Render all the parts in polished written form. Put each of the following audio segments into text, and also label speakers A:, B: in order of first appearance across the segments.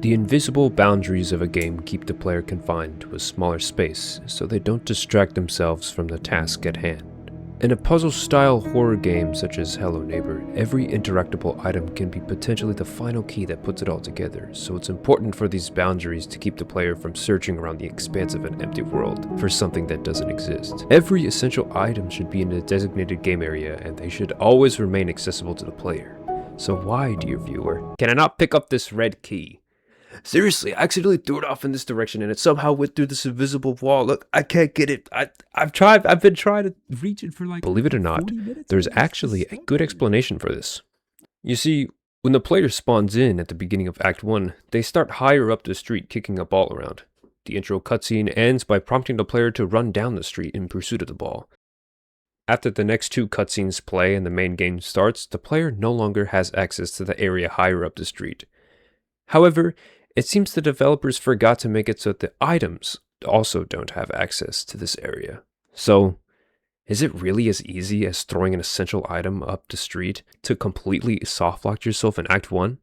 A: The invisible boundaries of a game keep the player confined to a smaller space so they don't distract themselves from the task at hand. In a puzzle-style horror game such as Hello Neighbor, every interactable item can be potentially the final key that puts it all together, so it's important for these boundaries to keep the player from searching around the expanse of an empty world for something that doesn't exist. Every essential item should be in a designated game area, and they should always remain accessible to the player. So why, dear viewer, can I not pick up this red key? Seriously, I accidentally threw it off in this direction and it somehow went through this invisible wall. Look, I can't get it. I've been trying to reach it for like, believe it or not, there's actually a good explanation for this. You see, when the player spawns in at the beginning of Act 1, they start higher up the street kicking a ball around. The intro cutscene ends by prompting the player to run down the street in pursuit of the ball. After the next two cutscenes play and the main game starts, the player no longer has access to the area higher up the street. However, it seems the developers forgot to make it so that the items also don't have access to this area. So, is it really as easy as throwing an essential item up the street to completely softlock yourself in Act 1?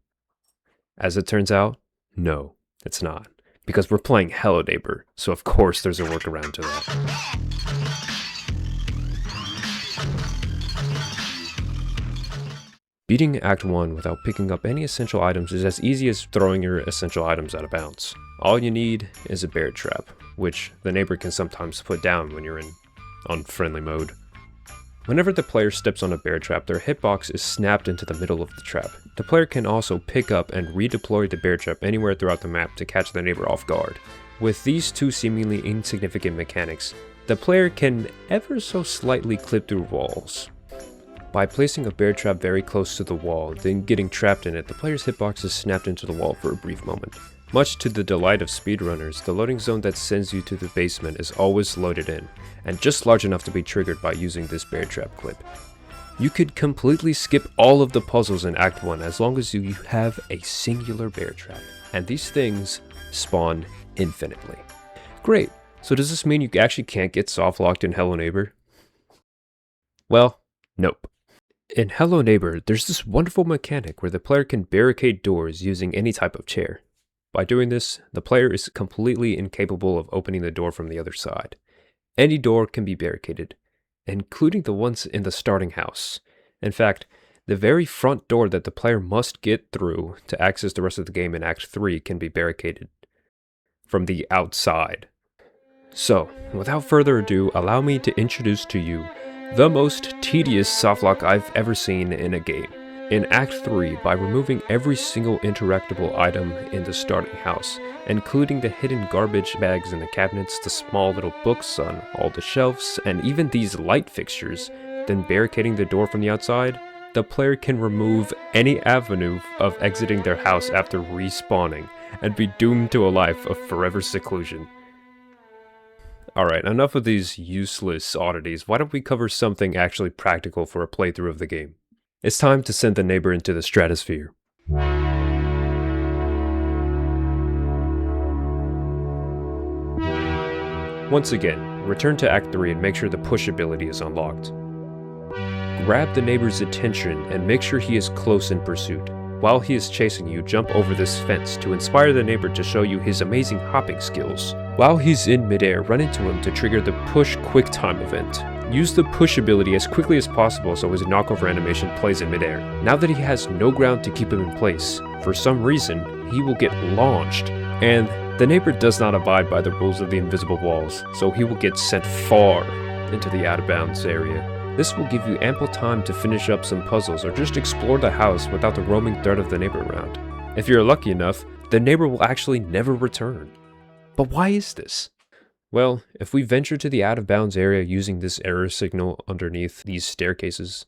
A: As it turns out, no, it's not. Because we're playing Hello Neighbor, so of course there's a workaround to that. Beating Act 1 without picking up any essential items is as easy as throwing your essential items out of bounds. All you need is a bear trap, which the neighbor can sometimes put down when you're in unfriendly mode. Whenever the player steps on a bear trap, their hitbox is snapped into the middle of the trap. The player can also pick up and redeploy the bear trap anywhere throughout the map to catch the neighbor off guard. With these two seemingly insignificant mechanics, the player can ever so slightly clip through walls. By placing a bear trap very close to the wall, then getting trapped in it, the player's hitbox is snapped into the wall for a brief moment. Much to the delight of speedrunners, the loading zone that sends you to the basement is always loaded in, and just large enough to be triggered by using this bear trap clip. You could completely skip all of the puzzles in Act 1 as long as you have a singular bear trap, and these things spawn infinitely. Great, so does this mean you actually can't get softlocked in Hello Neighbor? Well, nope. In Hello Neighbor, there's this wonderful mechanic where the player can barricade doors using any type of chair. By doing this, the player is completely incapable of opening the door from the other side. Any door can be barricaded, including the ones in the starting house. In fact, the very front door that the player must get through to access the rest of the game in Act 3 can be barricaded from the outside. So, without further ado, allow me to introduce to you the most tedious softlock I've ever seen in a game. In Act 3, by removing every single interactable item in the starting house, including the hidden garbage bags in the cabinets, the small little books on all the shelves, and even these light fixtures, then barricading the door from the outside, the player can remove any avenue of exiting their house after respawning, and be doomed to a life of forever seclusion. Alright, enough of these useless oddities. Why don't we cover something actually practical for a playthrough of the game? It's time to send the neighbor into the stratosphere. Once again, return to Act 3 and make sure the push ability is unlocked. Grab the neighbor's attention and make sure he is close in pursuit. While he is chasing you, jump over this fence to inspire the neighbor to show you his amazing hopping skills. While he's in midair, run into him to trigger the push quick time event. Use the push ability as quickly as possible so his knockover animation plays in midair. Now that he has no ground to keep him in place, for some reason, he will get launched. And the neighbor does not abide by the rules of the invisible walls, so he will get sent far into the out-of-bounds area. This will give you ample time to finish up some puzzles or just explore the house without the roaming threat of the neighbor around. If you're lucky enough, the neighbor will actually never return. But why is this? Well, if we venture to the out-of-bounds area using this error signal underneath these staircases,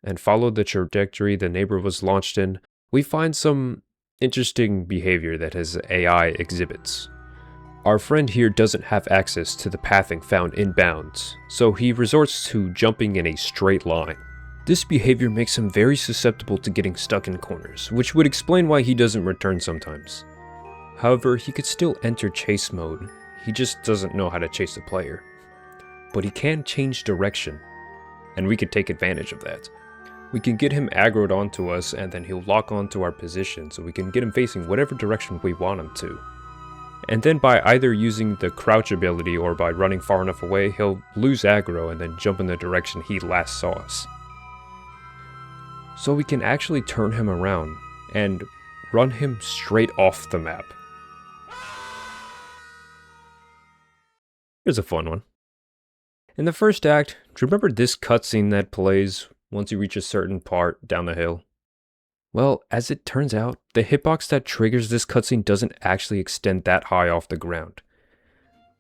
A: and follow the trajectory the neighbor was launched in, we find some interesting behavior that his AI exhibits. Our friend here doesn't have access to the pathing found inbounds, so he resorts to jumping in a straight line. This behavior makes him very susceptible to getting stuck in corners, which would explain why he doesn't return sometimes. However, he could still enter chase mode, he just doesn't know how to chase the player. But he can change direction, and we could take advantage of that. We can get him aggroed onto us and then he'll lock onto our position so we can get him facing whatever direction we want him to. And then by either using the crouch ability or by running far enough away, he'll lose aggro and then jump in the direction he last saw us. So we can actually turn him around and run him straight off the map. Here's a fun one. In the first act, do you remember this cutscene that plays once you reach a certain part down the hill? Well, as it turns out, the hitbox that triggers this cutscene doesn't actually extend that high off the ground.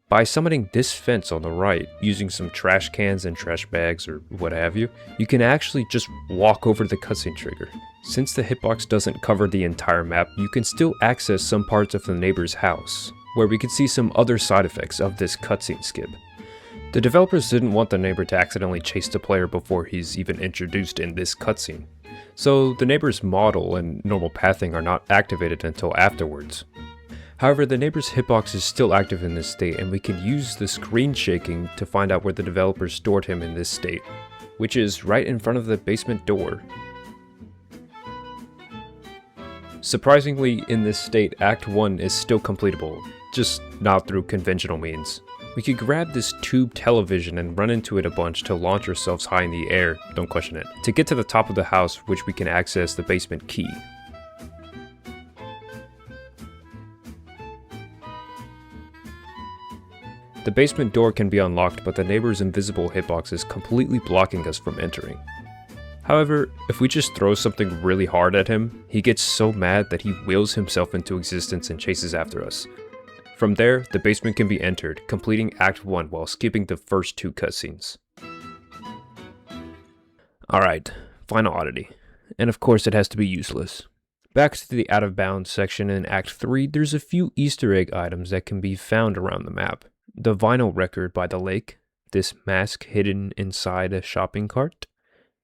A: By summoning this fence on the right, using some trash cans and trash bags or what have you, you can actually just walk over the cutscene trigger. Since the hitbox doesn't cover the entire map, you can still access some parts of the neighbor's house, where we can see some other side effects of this cutscene skip. The developers didn't want the neighbor to accidentally chase the player before he's even introduced in this cutscene, so the neighbor's model and normal pathing are not activated until afterwards. However, the neighbor's hitbox is still active in this state, and we can use the screen shaking to find out where the developers stored him in this state, which is right in front of the basement door. Surprisingly, in this state, Act 1 is still completable, just not through conventional means. We could grab this tube television and run into it a bunch to launch ourselves high in the air, don't question it, to get to the top of the house, which we can access the basement key. The basement door can be unlocked, but the neighbor's invisible hitbox is completely blocking us from entering. However, if we just throw something really hard at him, he gets so mad that he wills himself into existence and chases after us. From there, the basement can be entered, completing Act 1 while skipping the first two cutscenes. Alright, final oddity. And of course it has to be useless. Back to the out of bounds section in Act 3, there's a few Easter egg items that can be found around the map. The vinyl record by the lake, this mask hidden inside a shopping cart,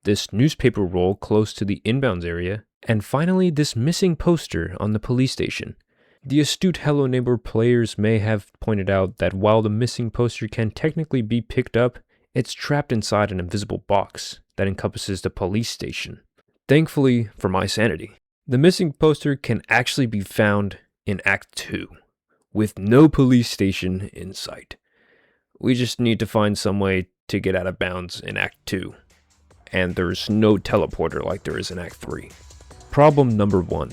A: this newspaper roll close to the inbounds area, and finally this missing poster on the police station. The astute Hello Neighbor players may have pointed out that while the missing poster can technically be picked up, it's trapped inside an invisible box that encompasses the police station. Thankfully, for my sanity, the missing poster can actually be found in Act 2, with no police station in sight. We just need to find some way to get out of bounds in Act 2, and there's no teleporter like there is in Act 3. Problem number 1.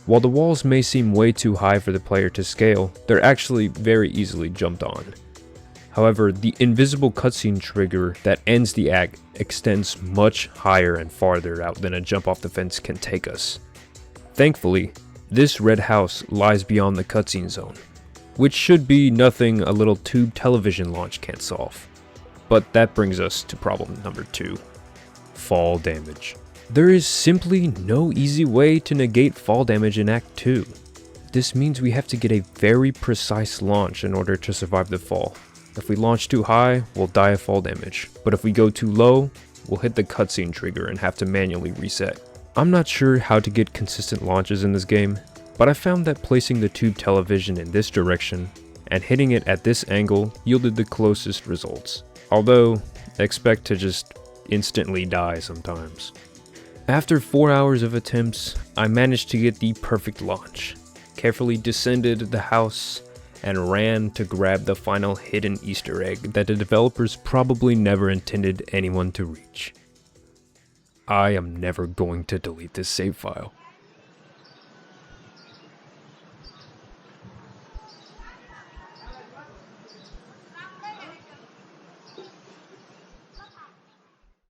A: While the walls may seem way too high for the player to scale, they're actually very easily jumped on. However, the invisible cutscene trigger that ends the act extends much higher and farther out than a jump off the fence can take us. Thankfully, this red house lies beyond the cutscene zone, which should be nothing a little tube television launch can't solve. But that brings us to problem number 2, fall damage. There is simply no easy way to negate fall damage in Act 2. This means we have to get a very precise launch in order to survive the fall. If we launch too high, we'll die of fall damage, but if we go too low, we'll hit the cutscene trigger and have to manually reset. I'm not sure how to get consistent launches in this game, but I found that placing the tube television in this direction and hitting it at this angle yielded the closest results, although expect to just instantly die sometimes. After 4 hours of attempts, I managed to get the perfect launch, carefully descended the house, and ran to grab the final hidden Easter egg that the developers probably never intended anyone to reach. I am never going to delete this save file.